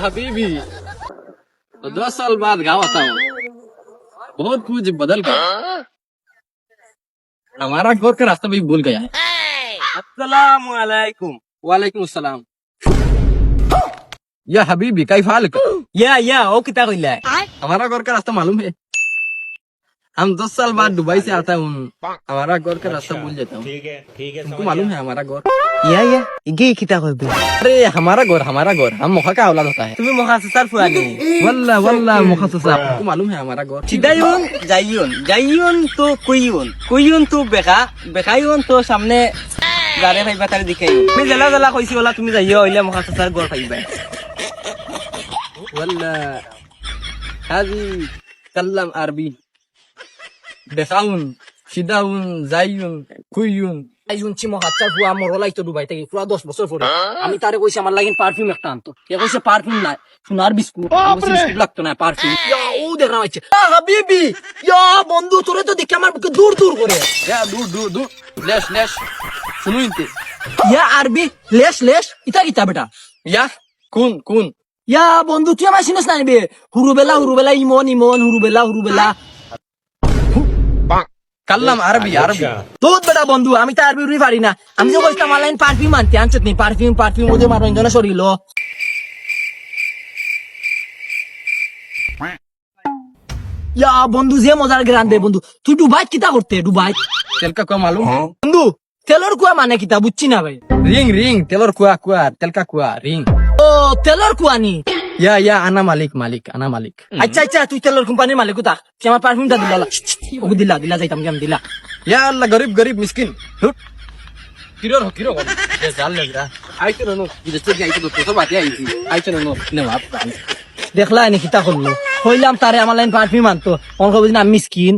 हबीबी, तो 2 साल बाद गाँव आता हूँ। बहुत कुछ बदल गया। हमारा घर का रास्ता भी भूल गया है। अस्सलाम वालेकुम। वालेकुम अस्सलाम। या हबीबी कैफ हालक? या ओ किता कइला हमारा घर का रास्ता मालूम है? हम 10 साल बाद दुबई से आता हूँ। हमारा घर का रास्ता भूल जाता हूँ। ठीक है तुमको मालूम है हमारा घर? या इगे किता कइबे अरे हमारा घर हम मोखा का औलाद होता है। তুমি মহাসসার ফুয়ানি वल्ला वल्ला मुखससा आपको मालूम है हमारा घर? চিদায়ুন যাইয়ুন তো কইয়ুন তো বেকায়ুন তো সামনে গারে ভাইবা তারে দিখাই তুমি জেলা কইছি ওলা তুমি যাইও হইলে মহাসসার গড় পাইবা वल्ला هذه كلم عربي بخاون شداون زايون كويون আইজুন চি মহাচ্চা হুয়া মরলাই তো দুবাই থেকে পুরা 10 বছর পরে আমি তারে কইছি আমার লাগিন পারফিউম একটা আনতো কে কইছে পারফিউম নাই সোনার বিস্কুট বিস্কুট লাগতো না পারফিউম ইয়া ও দেখা হচ্ছে হাবিবি ইয়া বন্ধু তোরে তো দেখে আমার বুকে দূর করে يا دو ليش شنو انت ইয়া আরবি লেশ ইতা বেটা يا كون ইয়া বন্ধু তুই আমার চিনিস না নিবে হুরুবেলা ইমন হুরুবেলা كلم عربي তোর বেটা বন্ধু আমি তো আরবি উড়ি পারি না আমি তো কইতাম অনলাইন পারফিউম আনতে আনছত নি পারফিউম ওদের মারো ইন্দনা শরীল ইয়া বন্ধু যে মজার গ্রান দে বন্ধু তুই দুবাই কিতা করতে দুবাই तेल का कुआ मालूम? বন্ধু তেলর কুয়া মানে কিতা বুঝছি না ভাই रिंग तेलर कुआ तेल का कुआ रिंग ও তেলর কুয়া নি या अना मालिक अना मालिक আচ্ছা তুই তেলর কোম্পানির মালিক কোথা তুই আমার পারফিউমটা দিলা যাইতাম কেমন দিলা या अल्लाह गरीब मिस्किन हुट किरो ये जाल लग रहा आई तो नो जिससे आई तो बात आई तो नो ने बाप দেখলা নি কিতা করলো হইলাম তারে আমার লাইন পারফিউম আনতো অন কবে দিন আমি স্কিন